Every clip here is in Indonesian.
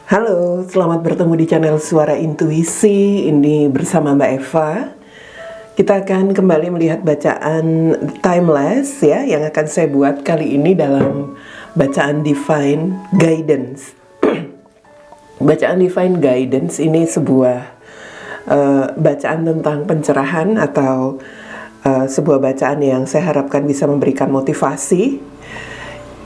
Halo, selamat bertemu di channel Suara Intuisi. Ini bersama Mbak Eva. Kita akan kembali melihat bacaan Timeless ya, yang akan saya buat kali ini dalam bacaan Divine Guidance. Bacaan Divine Guidance ini sebuah bacaan tentang pencerahan atau sebuah bacaan yang saya harapkan bisa memberikan motivasi,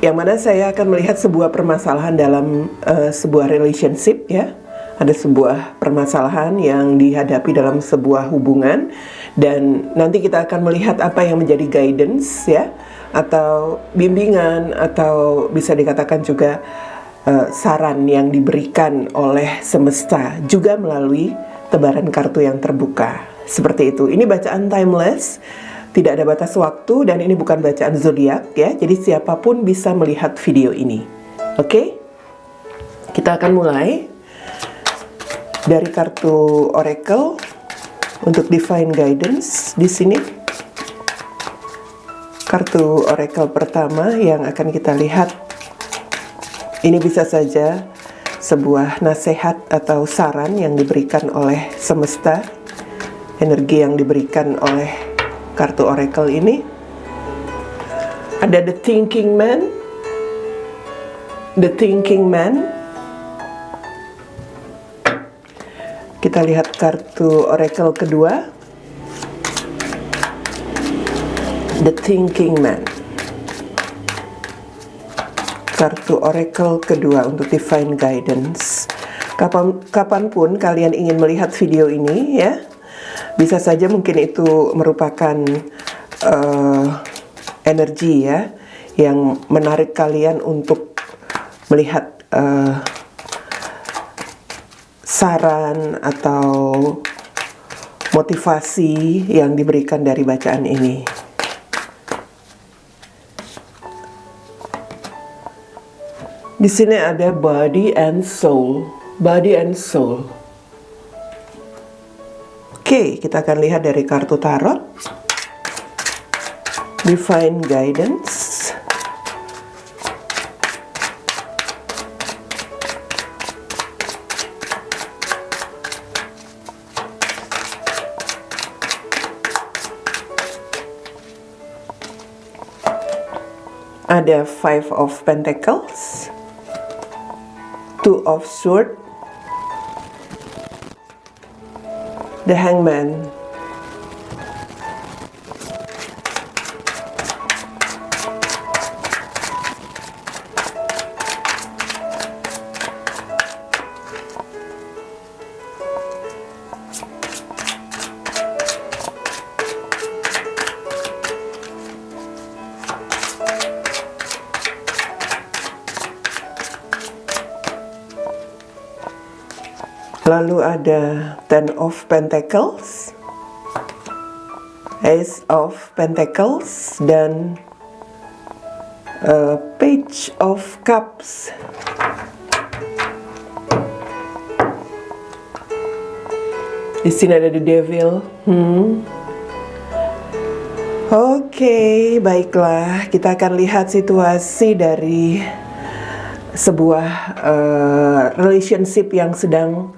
yang mana saya akan melihat sebuah permasalahan dalam sebuah relationship ya. Ada sebuah permasalahan yang dihadapi dalam sebuah hubungan, dan nanti kita akan melihat apa yang menjadi guidance ya, atau bimbingan, atau bisa dikatakan juga saran yang diberikan oleh semesta, juga melalui tebaran kartu yang terbuka. Seperti itu. Ini bacaan Timeless. Tidak ada batas waktu, dan ini bukan bacaan zodiak ya. Jadi siapapun bisa melihat video ini. Oke? Kita akan mulai dari kartu Oracle untuk Divine Guidance di sini. Kartu Oracle pertama yang akan kita lihat ini bisa saja sebuah nasihat atau saran yang diberikan oleh semesta, energi yang diberikan oleh kartu Oracle ini. Ada The Thinking Man. The Thinking Man. Kita lihat kartu Oracle kedua. The Thinking Man. Kartu Oracle kedua untuk Divine Guidance. Kapanpun kalian ingin melihat video ini ya, bisa saja mungkin itu merupakan energi ya, yang menarik kalian untuk melihat saran atau motivasi yang diberikan dari bacaan ini. Di sini ada body and soul, body and soul. Oke, kita akan lihat dari kartu tarot. Divine Guidance. Ada Five of Pentacles, Two of Swords, The Hangman. Lalu ada Ten of Pentacles, Ace of Pentacles, dan Page of Cups. Di sini ada The Devil. Oke, baiklah. Kita akan lihat situasi dari sebuah relationship yang sedang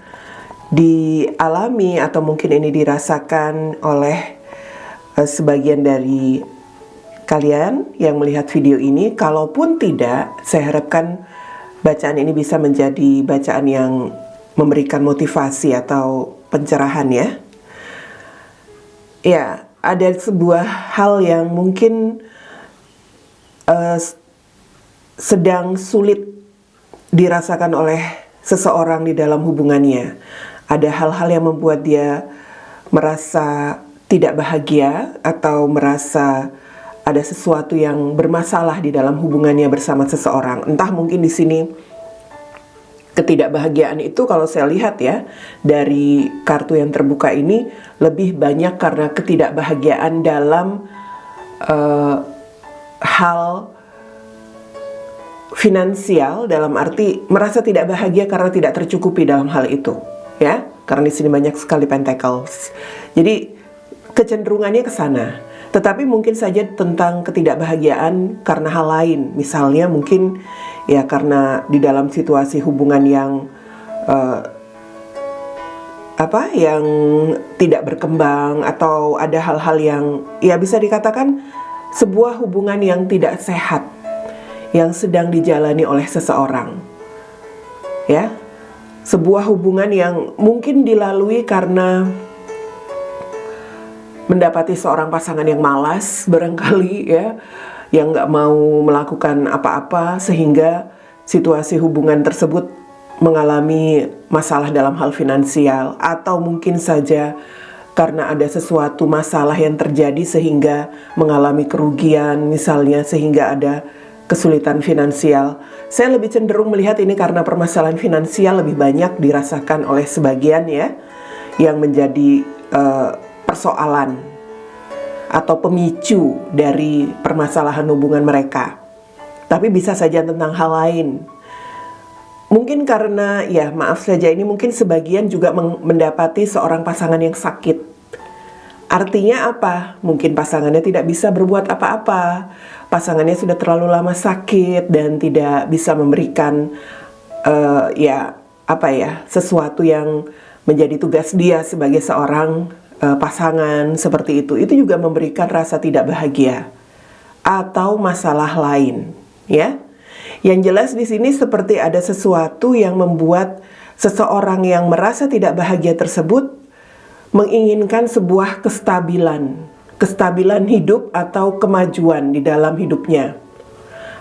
dialami, atau mungkin ini dirasakan oleh sebagian dari kalian yang melihat video ini. Kalaupun tidak, saya harapkan bacaan ini bisa menjadi bacaan yang memberikan motivasi atau pencerahan ya. Ya, ada sebuah hal yang mungkin sedang sulit dirasakan oleh seseorang di dalam hubungannya. Ada hal-hal yang membuat dia merasa tidak bahagia, atau merasa ada sesuatu yang bermasalah di dalam hubungannya bersama seseorang. Entah mungkin di sini ketidakbahagiaan itu, kalau saya lihat ya dari kartu yang terbuka ini, lebih banyak karena ketidakbahagiaan dalam hal finansial, dalam arti merasa tidak bahagia karena tidak tercukupi dalam hal itu. Ya, karena di sini banyak sekali pentacles. Jadi kecenderungannya ke sana. Tetapi mungkin saja tentang ketidakbahagiaan karena hal lain. Misalnya mungkin ya karena di dalam situasi hubungan yang uh, yang tidak berkembang, atau ada hal-hal yang ya bisa dikatakan sebuah hubungan yang tidak sehat yang sedang dijalani oleh seseorang. Ya, sebuah hubungan yang mungkin dilalui karena mendapati seorang pasangan yang malas barangkali ya, yang nggak mau melakukan apa-apa, sehingga situasi hubungan tersebut mengalami masalah dalam hal finansial, atau mungkin saja karena ada sesuatu masalah yang terjadi sehingga mengalami kerugian misalnya, sehingga ada kesulitan finansial. Saya lebih cenderung melihat ini karena permasalahan finansial lebih banyak dirasakan oleh sebagian ya, yang menjadi persoalan atau pemicu dari permasalahan hubungan mereka. Tapi bisa saja tentang hal lain. Mungkin karena, ya maaf saja, ini mungkin sebagian juga mendapati seorang pasangan yang sakit. Artinya apa? Mungkin pasangannya tidak bisa berbuat apa-apa. Pasangannya sudah terlalu lama sakit dan tidak bisa memberikan sesuatu yang menjadi tugas dia sebagai seorang pasangan seperti itu. Itu juga memberikan rasa tidak bahagia atau masalah lain, ya. Yang jelas di sini seperti ada sesuatu yang membuat seseorang yang merasa tidak bahagia tersebut menginginkan sebuah kestabilan hidup atau kemajuan di dalam hidupnya.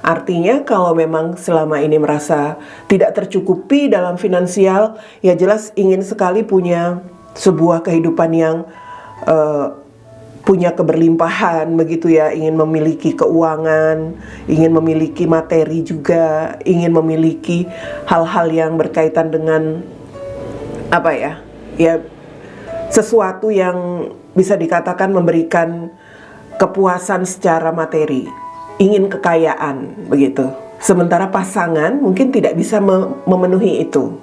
Artinya kalau memang selama ini merasa tidak tercukupi dalam finansial, ya jelas ingin sekali punya sebuah kehidupan yang punya keberlimpahan begitu ya, ingin memiliki keuangan, ingin memiliki materi juga, ingin memiliki hal-hal yang berkaitan dengan sesuatu yang bisa dikatakan memberikan kepuasan secara materi, ingin kekayaan begitu. Sementara pasangan mungkin tidak bisa memenuhi itu.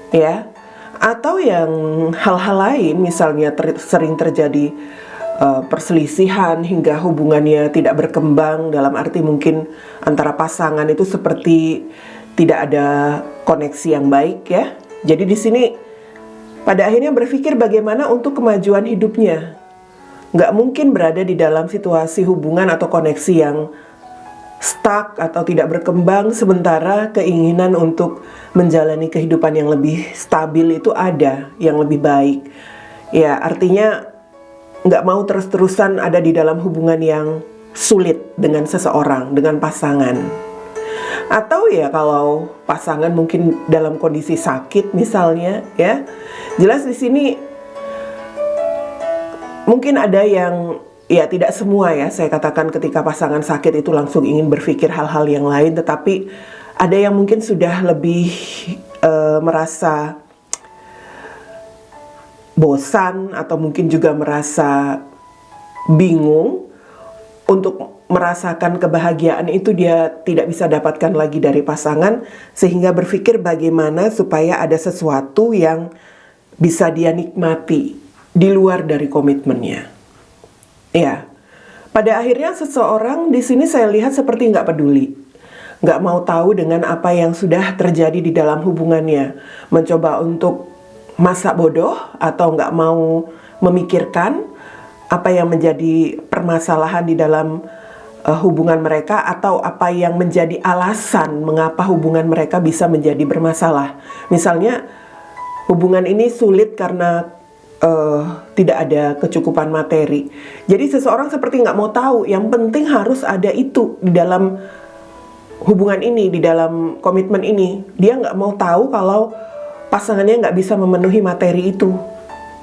Ya. Atau yang hal-hal lain, misalnya sering terjadi perselisihan hingga hubungannya tidak berkembang, dalam arti mungkin antara pasangan itu seperti tidak ada koneksi yang baik ya. Jadi di sini pada akhirnya berpikir bagaimana untuk kemajuan hidupnya. Nggak mungkin berada di dalam situasi hubungan atau koneksi yang stuck atau tidak berkembang, sementara keinginan untuk menjalani kehidupan yang lebih stabil itu ada, yang lebih baik. Ya, artinya nggak mau terus-terusan ada di dalam hubungan yang sulit dengan seseorang, dengan pasangan. Atau ya kalau pasangan mungkin dalam kondisi sakit misalnya, ya jelas di sini mungkin ada yang, ya tidak semua ya, saya katakan ketika pasangan sakit itu langsung ingin berpikir hal-hal yang lain, tetapi ada yang mungkin sudah lebih merasa bosan atau mungkin juga merasa bingung untuk merasakan kebahagiaan itu dia tidak bisa dapatkan lagi dari pasangan, sehingga berpikir bagaimana supaya ada sesuatu yang bisa dia nikmati di luar dari komitmennya. Ya, pada akhirnya seseorang di sini saya lihat seperti nggak peduli, nggak mau tahu dengan apa yang sudah terjadi di dalam hubungannya, mencoba untuk masa bodoh atau nggak mau memikirkan apa yang menjadi permasalahan di dalam hubungan mereka, atau apa yang menjadi alasan mengapa hubungan mereka bisa menjadi bermasalah. Misalnya hubungan ini sulit karena tidak ada kecukupan materi. Jadi seseorang seperti nggak mau tahu, yang penting harus ada itu di dalam hubungan ini, di dalam komitmen ini. Dia nggak mau tahu kalau pasangannya nggak bisa memenuhi materi itu.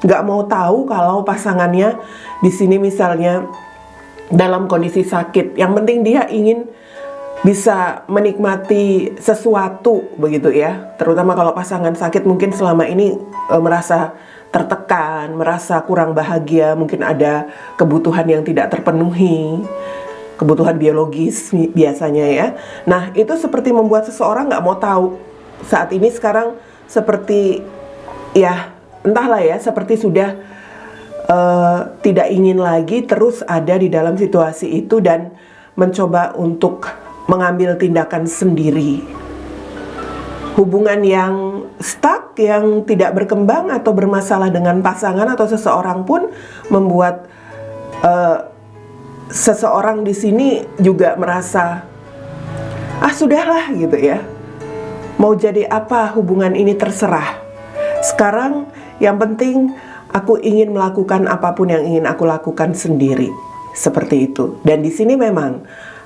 Nggak mau tahu kalau pasangannya di sini misalnya dalam kondisi sakit. Yang penting dia ingin bisa menikmati sesuatu begitu ya. Terutama kalau pasangan sakit mungkin selama ini merasa tertekan, merasa kurang bahagia, mungkin ada kebutuhan yang tidak terpenuhi, kebutuhan biologis biasanya ya. Nah itu seperti membuat seseorang nggak mau tahu. Saat ini sekarang seperti ya entahlah ya, seperti sudah tidak ingin lagi terus ada di dalam situasi itu dan mencoba untuk mengambil tindakan sendiri. hubungan yang stuck, yang tidak berkembang atau bermasalah dengan pasangan atau seseorang pun membuat seseorang di sini juga merasa, sudahlah gitu ya. Mau jadi apa hubungan ini terserah. Sekarang yang penting aku ingin melakukan apapun yang ingin aku lakukan sendiri. Seperti itu. Dan di sini memang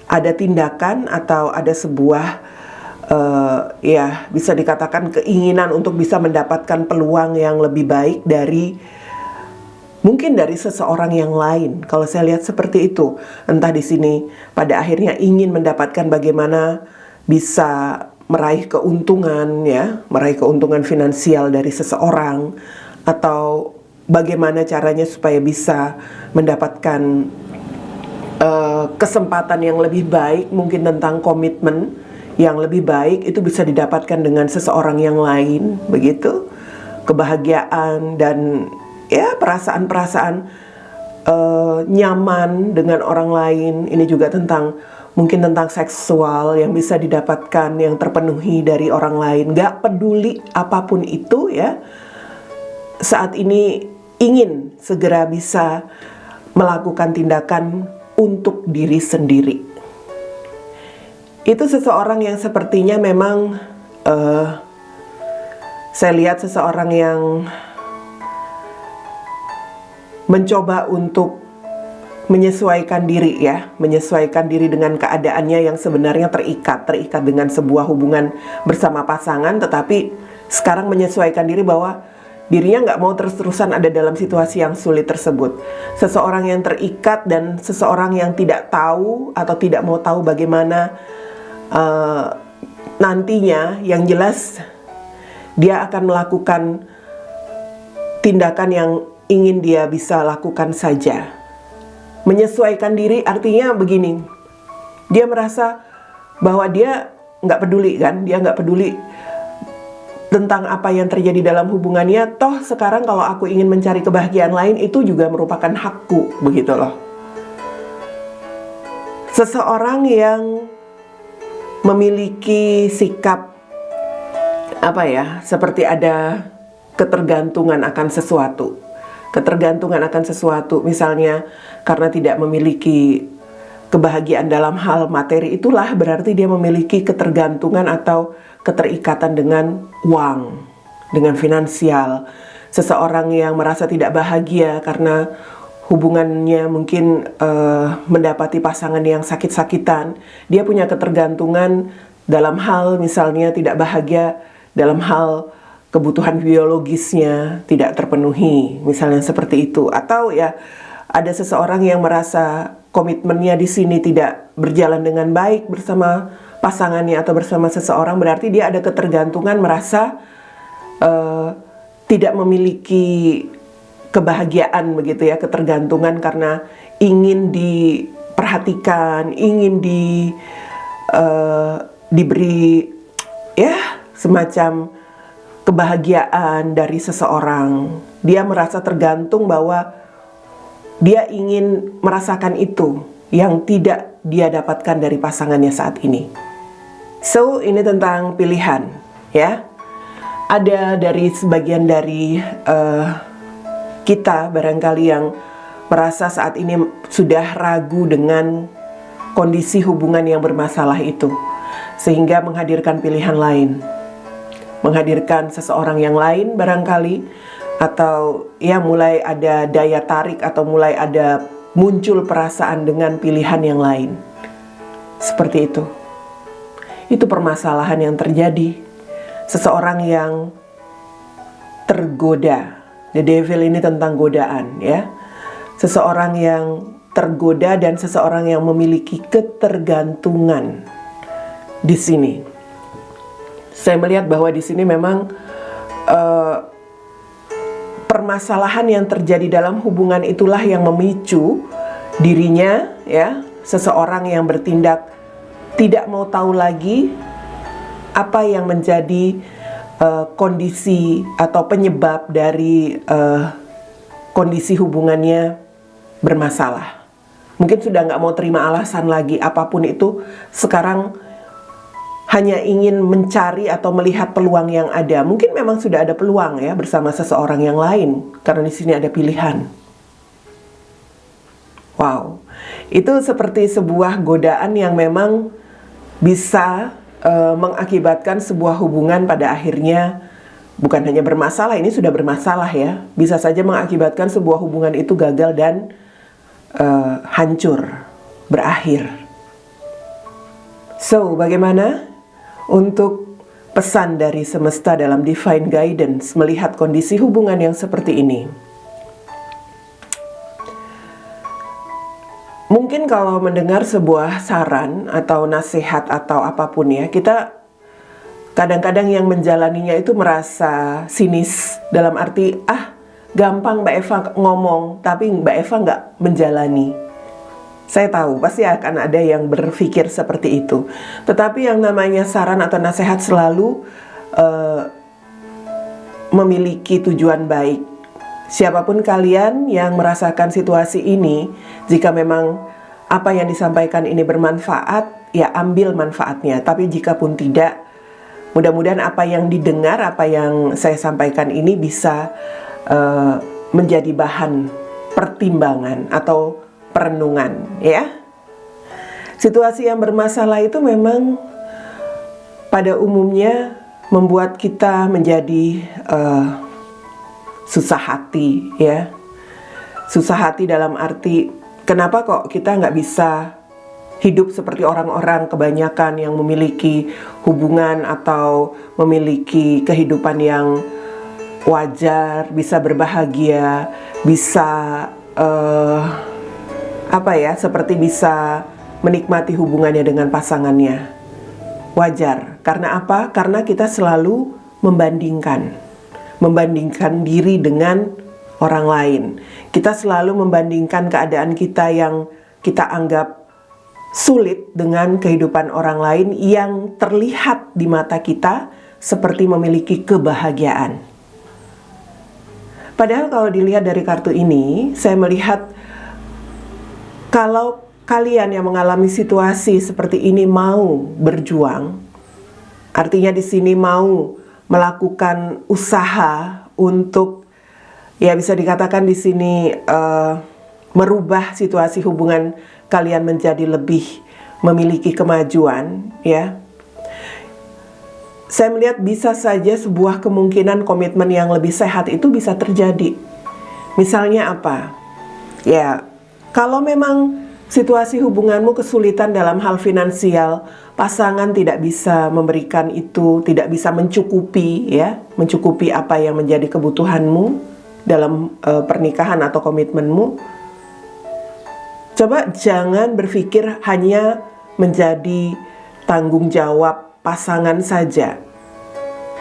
ada tindakan atau ada sebuah ya bisa dikatakan keinginan untuk bisa mendapatkan peluang yang lebih baik dari mungkin dari seseorang yang lain. Kalau saya lihat seperti itu, entah di sini pada akhirnya ingin mendapatkan bagaimana bisa meraih keuntungan ya, meraih keuntungan finansial dari seseorang, atau bagaimana caranya supaya bisa mendapatkan kesempatan yang lebih baik, mungkin tentang komitmen yang lebih baik itu bisa didapatkan dengan seseorang yang lain, begitu. Kebahagiaan dan ya perasaan-perasaan nyaman dengan orang lain. Ini juga mungkin tentang seksual yang bisa didapatkan, yang terpenuhi dari orang lain. Gak peduli apapun itu ya, saat ini ingin segera bisa melakukan tindakan untuk diri sendiri. Itu seseorang yang sepertinya memang saya lihat seseorang yang mencoba untuk menyesuaikan diri ya, menyesuaikan diri dengan keadaannya yang sebenarnya terikat dengan sebuah hubungan bersama pasangan, tetapi sekarang menyesuaikan diri bahwa dirinya nggak mau terus-terusan ada dalam situasi yang sulit tersebut. Seseorang yang terikat dan seseorang yang tidak tahu atau tidak mau tahu bagaimana nantinya, yang jelas dia akan melakukan tindakan yang ingin dia bisa lakukan saja. Menyesuaikan diri artinya begini, dia merasa bahwa dia nggak peduli kan, dia nggak peduli tentang apa yang terjadi dalam hubungannya. Toh sekarang kalau aku ingin mencari kebahagiaan lain, itu juga merupakan hakku, begitu loh. Seseorang yang memiliki sikap seperti ada ketergantungan akan sesuatu. Ketergantungan akan sesuatu, misalnya karena tidak memiliki kebahagiaan dalam hal materi, itulah berarti dia memiliki ketergantungan atau keterikatan dengan uang, dengan finansial. Seseorang yang merasa tidak bahagia karena hubungannya mungkin mendapati pasangan yang sakit-sakitan, dia punya ketergantungan dalam hal misalnya tidak bahagia dalam hal kebutuhan biologisnya tidak terpenuhi, misalnya seperti itu. Atau ya ada seseorang yang merasa komitmennya di sini tidak berjalan dengan baik bersama pasangannya atau bersama seseorang, berarti dia ada ketergantungan, merasa tidak memiliki kebahagiaan, begitu ya, ketergantungan karena ingin diperhatikan, ingin diberi ya semacam kebahagiaan dari seseorang. Dia merasa tergantung bahwa dia ingin merasakan itu yang tidak dia dapatkan dari pasangannya saat ini. So, ini tentang pilihan ya. Ada dari sebagian dari kita barangkali yang merasa saat ini sudah ragu dengan kondisi hubungan yang bermasalah itu, sehingga menghadirkan pilihan lain, menghadirkan seseorang yang lain barangkali, atau ya mulai ada daya tarik atau mulai ada muncul perasaan dengan pilihan yang lain. Seperti itu. Itu permasalahan yang terjadi. Seseorang yang tergoda. The devil ini tentang godaan ya. Seseorang yang tergoda dan seseorang yang memiliki ketergantungan di sini. Saya melihat bahwa di sini memang permasalahan yang terjadi dalam hubungan itulah yang memicu dirinya ya, seseorang yang bertindak tidak mau tahu lagi apa yang menjadi kondisi atau penyebab dari kondisi hubungannya bermasalah. Mungkin sudah nggak mau terima alasan lagi, apapun itu sekarang hanya ingin mencari atau melihat peluang yang ada. Mungkin memang sudah ada peluang ya bersama seseorang yang lain, karena di sini ada pilihan. Wow, itu seperti sebuah godaan yang memang bisa mengakibatkan sebuah hubungan pada akhirnya bukan hanya bermasalah, ini sudah bermasalah ya. Bisa saja mengakibatkan sebuah hubungan itu gagal dan hancur, berakhir. So, bagaimana untuk pesan dari semesta dalam divine guidance melihat kondisi hubungan yang seperti ini? Mungkin kalau mendengar sebuah saran atau nasihat atau apapun ya, kita kadang-kadang yang menjalaninya itu merasa sinis, dalam arti, gampang Mbak Eva ngomong, tapi Mbak Eva nggak menjalani. Saya tahu, pasti akan ada yang berpikir seperti itu. Tetapi yang namanya saran atau nasihat selalu memiliki tujuan baik. Siapapun kalian yang merasakan situasi ini, jika memang apa yang disampaikan ini bermanfaat, ya ambil manfaatnya. Tapi jika pun tidak, mudah-mudahan apa yang didengar, apa yang saya sampaikan ini bisa menjadi bahan pertimbangan atau perenungan ya. Situasi yang bermasalah itu memang pada umumnya membuat kita menjadi susah hati ya. Susah hati dalam arti, kenapa kok kita nggak bisa hidup seperti orang-orang kebanyakan yang memiliki hubungan atau memiliki kehidupan yang wajar, bisa berbahagia, bisa seperti bisa menikmati hubungannya dengan pasangannya. Wajar. Karena apa? Karena kita selalu membandingkan diri dengan orang lain. Kita selalu membandingkan keadaan kita yang kita anggap sulit dengan kehidupan orang lain yang terlihat di mata kita seperti memiliki kebahagiaan. Padahal kalau dilihat dari kartu ini, saya melihat kalau kalian yang mengalami situasi seperti ini mau berjuang, artinya di sini mau melakukan usaha untuk, ya bisa dikatakan di sini merubah situasi hubungan kalian menjadi lebih memiliki kemajuan, ya. Saya melihat bisa saja sebuah kemungkinan komitmen yang lebih sehat itu bisa terjadi. Misalnya apa? Ya, kalau memang situasi hubunganmu kesulitan dalam hal finansial, pasangan tidak bisa memberikan itu, tidak bisa mencukupi apa yang menjadi kebutuhanmu dalam pernikahan atau komitmenmu. Coba jangan berpikir hanya menjadi tanggung jawab pasangan saja.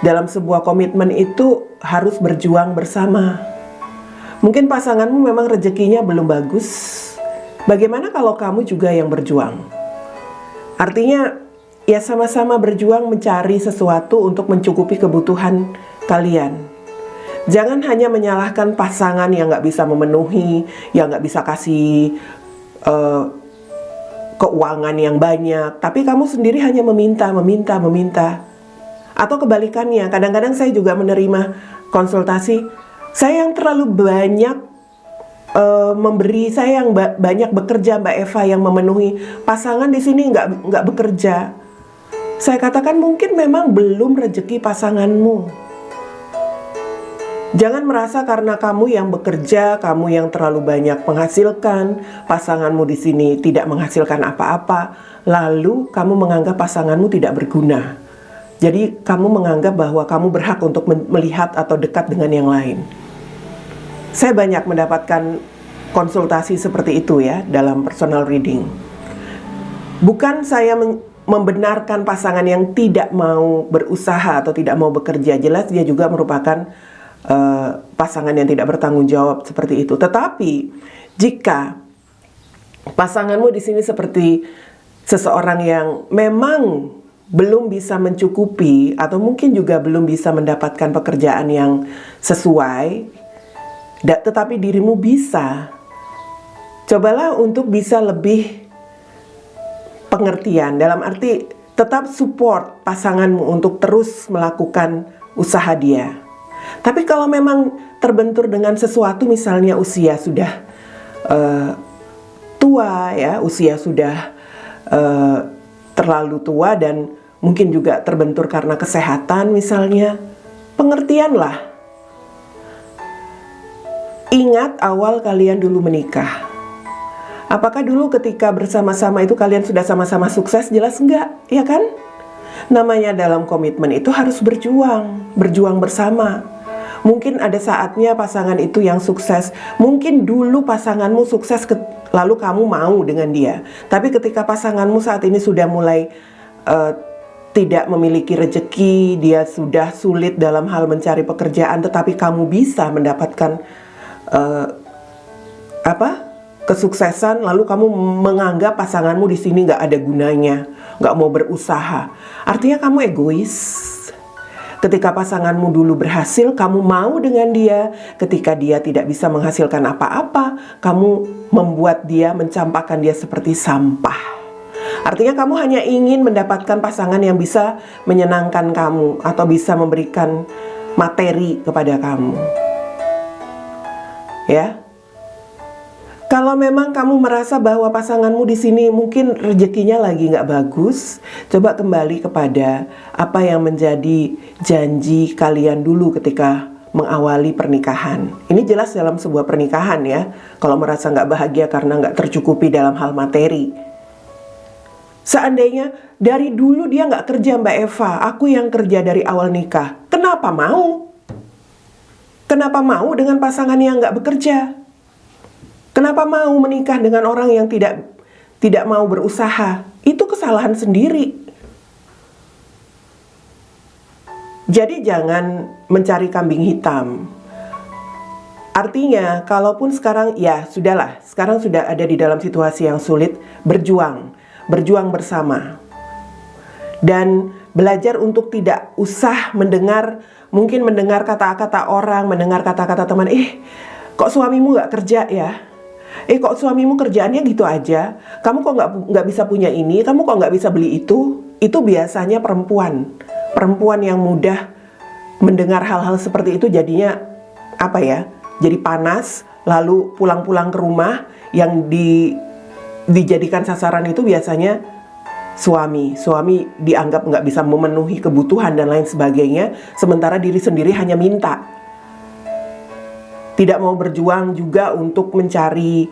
Dalam sebuah komitmen itu harus berjuang bersama. Mungkin pasanganmu memang rezekinya belum bagus. Bagaimana kalau kamu juga yang berjuang? Artinya, ya sama-sama berjuang mencari sesuatu untuk mencukupi kebutuhan kalian. Jangan hanya menyalahkan pasangan yang gak bisa memenuhi, yang gak bisa kasih keuangan yang banyak, tapi kamu sendiri hanya meminta. Atau kebalikannya, kadang-kadang saya juga menerima konsultasi, saya yang terlalu banyak memberi, saya yang banyak bekerja Mbak Eva, yang memenuhi, pasangan di sini nggak bekerja. Saya katakan mungkin memang belum rezeki pasanganmu. Jangan merasa karena kamu yang bekerja, kamu yang terlalu banyak menghasilkan, pasanganmu di sini tidak menghasilkan apa-apa, lalu kamu menganggap pasanganmu tidak berguna. Jadi kamu menganggap bahwa kamu berhak untuk melihat atau dekat dengan yang lain. Saya banyak mendapatkan konsultasi seperti itu ya dalam personal reading. Bukan saya membenarkan pasangan yang tidak mau berusaha atau tidak mau bekerja. Jelas dia juga merupakan pasangan yang tidak bertanggung jawab seperti itu. Tetapi jika pasanganmu di sini seperti seseorang yang memang belum bisa mencukupi atau mungkin juga belum bisa mendapatkan pekerjaan yang sesuai, tetapi dirimu bisa, cobalah untuk bisa lebih pengertian. Dalam arti Tetap support pasanganmu untuk terus melakukan usaha dia. Tapi kalau memang terbentur dengan sesuatu, misalnya usia sudah tua ya, usia sudah terlalu tua dan mungkin juga terbentur karena kesehatan misalnya, pengertianlah. Ingat awal kalian dulu menikah. Apakah dulu ketika bersama-sama itu kalian sudah sama-sama sukses? Jelas enggak, ya kan? Namanya dalam komitmen itu harus berjuang bersama. Mungkin ada saatnya pasangan itu yang sukses. Mungkin dulu pasanganmu sukses lalu kamu mau dengan dia. Tapi ketika pasanganmu saat ini sudah mulai tidak memiliki rezeki, dia sudah sulit dalam hal mencari pekerjaan, tetapi kamu bisa mendapatkan kesuksesan, lalu kamu menganggap pasanganmu di sini nggak ada gunanya, nggak mau berusaha. Artinya kamu egois. Ketika pasanganmu dulu berhasil, kamu mau dengan dia. Ketika dia tidak bisa menghasilkan apa-apa, kamu membuat dia, mencampakkan dia seperti sampah. Artinya kamu hanya ingin mendapatkan pasangan yang bisa menyenangkan kamu atau bisa memberikan materi kepada kamu. Ya. Kalau memang kamu merasa bahwa pasanganmu di sini mungkin rezekinya lagi nggak bagus, coba kembali kepada apa yang menjadi janji kalian dulu ketika mengawali pernikahan. Ini jelas dalam sebuah pernikahan ya. Kalau merasa nggak bahagia karena nggak tercukupi dalam hal materi. Seandainya dari dulu dia nggak kerja, Mbak Eva, aku yang kerja dari awal nikah. Kenapa mau? Kenapa mau dengan pasangan yang nggak bekerja? Kenapa mau menikah dengan orang yang tidak mau berusaha? Itu kesalahan sendiri. Jadi jangan mencari kambing hitam. Artinya, kalaupun sekarang ya sudahlah, sekarang sudah ada di dalam situasi yang sulit, berjuang bersama. Dan belajar untuk tidak usah mendengar kata-kata orang, mendengar kata-kata teman, kok suamimu gak kerja ya? Kok suamimu kerjaannya gitu aja? Kamu kok nggak bisa punya ini? Kamu kok nggak bisa beli itu? Itu biasanya perempuan yang mudah mendengar hal-hal seperti itu, jadinya jadi panas, lalu pulang-pulang ke rumah yang dijadikan sasaran itu biasanya suami dianggap nggak bisa memenuhi kebutuhan dan lain sebagainya, sementara diri sendiri hanya minta. Tidak mau berjuang juga untuk mencari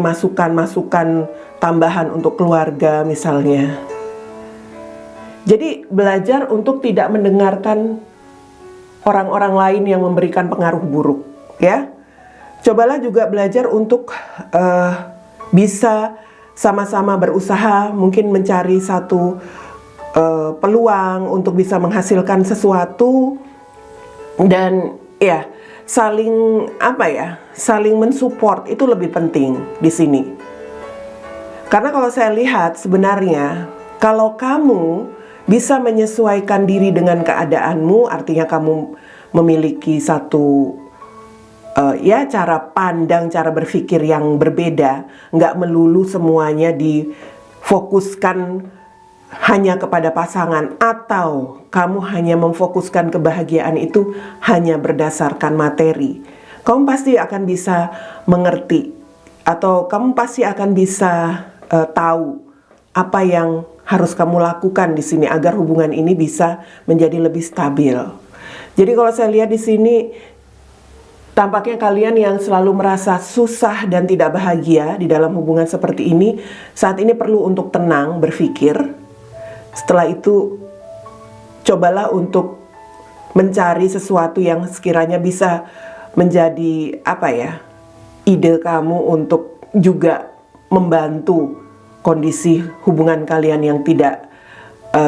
masukan tambahan untuk keluarga misalnya. Jadi belajar untuk tidak mendengarkan orang-orang lain yang memberikan pengaruh buruk, ya. Cobalah juga belajar untuk bisa sama-sama berusaha, mungkin mencari satu peluang untuk bisa menghasilkan sesuatu dan ya saling mensupport itu lebih penting di sini. Karena kalau saya lihat sebenarnya kalau kamu bisa menyesuaikan diri dengan keadaanmu, artinya kamu memiliki satu cara pandang, cara berpikir yang berbeda, nggak melulu semuanya difokuskan hanya kepada pasangan, atau kamu hanya memfokuskan kebahagiaan itu hanya berdasarkan materi. Kamu pasti akan bisa mengerti, atau kamu pasti akan bisa tahu apa yang harus kamu lakukan di sini agar hubungan ini bisa menjadi lebih stabil. Jadi kalau saya lihat di sini, tampaknya kalian yang selalu merasa susah dan tidak bahagia di dalam hubungan seperti ini, saat ini perlu untuk tenang, berpikir. Setelah itu, cobalah untuk mencari sesuatu yang sekiranya bisa menjadi ide kamu untuk juga membantu kondisi hubungan kalian yang tidak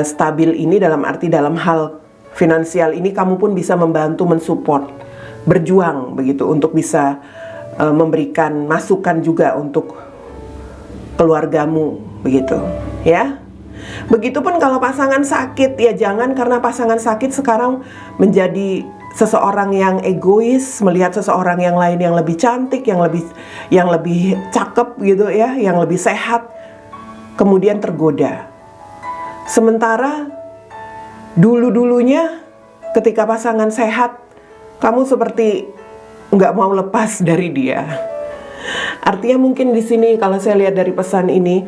stabil ini, dalam arti dalam hal finansial ini kamu pun bisa membantu mensupport, berjuang begitu untuk bisa memberikan masukan juga untuk keluargamu begitu, ya. Begitupun kalau pasangan sakit, ya jangan karena pasangan sakit sekarang menjadi seseorang yang egois, melihat seseorang yang lain yang lebih cantik, yang lebih cakep gitu ya, yang lebih sehat, kemudian tergoda. Sementara dulu-dulunya ketika pasangan sehat, kamu seperti nggak mau lepas dari dia. Artinya mungkin di sini kalau saya lihat dari pesan ini,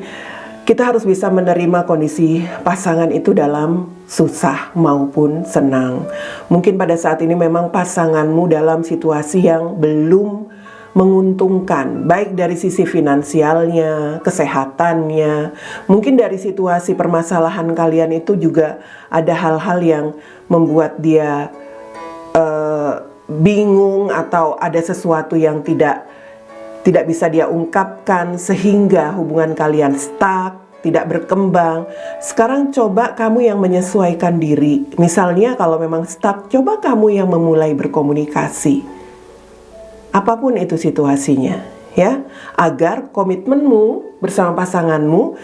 kita harus bisa menerima kondisi pasangan itu dalam susah maupun senang. Mungkin pada saat ini memang pasanganmu dalam situasi yang belum menguntungkan, baik dari sisi finansialnya, kesehatannya, mungkin dari situasi permasalahan kalian itu juga ada hal-hal yang membuat dia bingung, atau ada sesuatu yang tidak bisa dia ungkapkan sehingga hubungan kalian stuck, tidak berkembang. Sekarang coba kamu yang menyesuaikan diri. Misalnya kalau memang stuck, coba kamu yang memulai berkomunikasi. Apapun itu situasinya, ya, agar komitmenmu bersama pasanganmu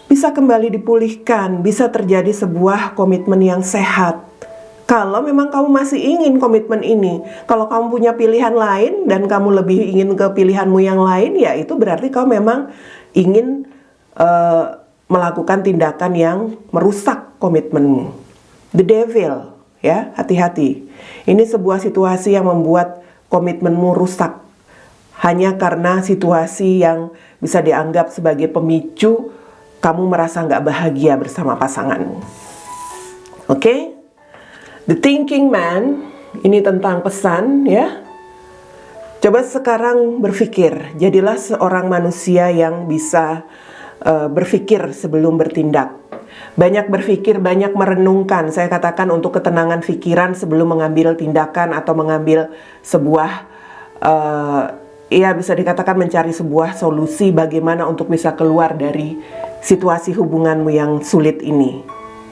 bisa kembali dipulihkan, bisa terjadi sebuah komitmen yang sehat. Kalau memang kamu masih ingin komitmen ini, kalau kamu punya pilihan lain dan kamu lebih ingin ke pilihanmu yang lain, ya itu berarti kamu memang ingin melakukan tindakan yang merusak komitmenmu. The devil, ya, hati-hati. Ini sebuah situasi yang membuat komitmenmu rusak hanya karena situasi yang bisa dianggap sebagai pemicu kamu merasa nggak bahagia bersama pasanganmu. Oke? The Thinking Man, ini tentang pesan, ya. Coba sekarang berpikir, jadilah seorang manusia yang bisa berpikir sebelum bertindak. Banyak berpikir, banyak merenungkan. Saya katakan untuk ketenangan pikiran sebelum mengambil tindakan atau mengambil sebuah, ya bisa dikatakan mencari sebuah solusi bagaimana untuk bisa keluar dari situasi hubunganmu yang sulit ini,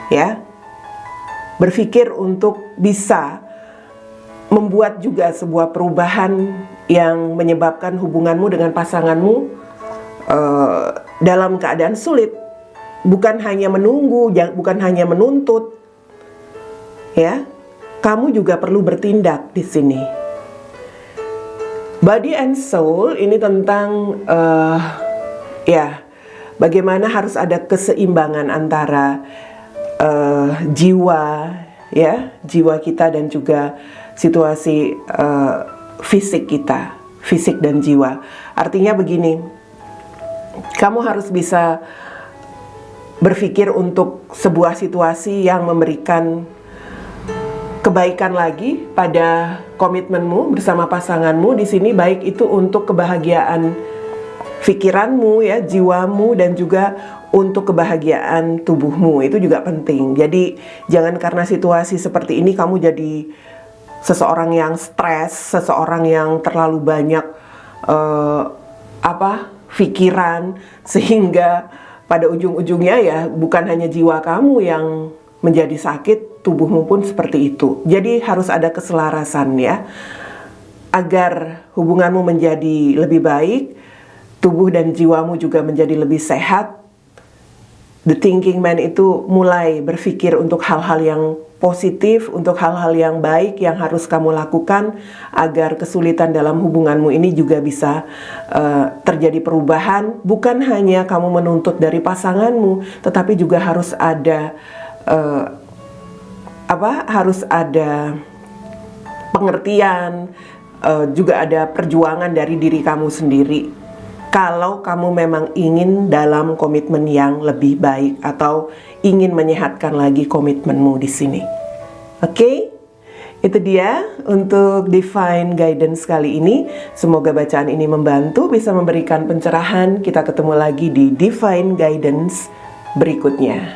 ya. Berpikir untuk bisa membuat juga sebuah perubahan yang menyebabkan hubunganmu dengan pasanganmu dalam keadaan sulit. Bukan hanya menunggu, bukan hanya menuntut, ya. Kamu juga perlu bertindak di sini. Body and soul ini tentang ya, bagaimana harus ada keseimbangan antara jiwa, ya, jiwa kita dan juga situasi fisik kita, fisik dan jiwa. Artinya begini, kamu harus bisa berpikir untuk sebuah situasi yang memberikan kebaikan lagi pada komitmenmu bersama pasanganmu di sini, baik itu untuk kebahagiaan pikiranmu, ya, jiwamu, dan juga untuk kebahagiaan tubuhmu. Itu juga penting. Jadi jangan karena situasi seperti ini kamu jadi seseorang yang stres, seseorang yang terlalu banyak pikiran, sehingga pada ujung-ujungnya ya bukan hanya jiwa kamu yang menjadi sakit, tubuhmu pun seperti itu. Jadi harus ada keselarasan, ya, agar hubunganmu menjadi lebih baik, tubuh dan jiwamu juga menjadi lebih sehat. The Thinking Man itu mulai berpikir untuk hal-hal yang positif, untuk hal-hal yang baik yang harus kamu lakukan agar kesulitan dalam hubunganmu ini juga bisa terjadi perubahan. Bukan hanya kamu menuntut dari pasanganmu, tetapi juga harus ada harus ada pengertian, juga ada perjuangan dari diri kamu sendiri. Kalau kamu memang ingin dalam komitmen yang lebih baik atau ingin menyehatkan lagi komitmenmu di sini. Oke? Itu dia untuk Divine Guidance kali ini. Semoga bacaan ini membantu, bisa memberikan pencerahan. Kita ketemu lagi di Divine Guidance berikutnya.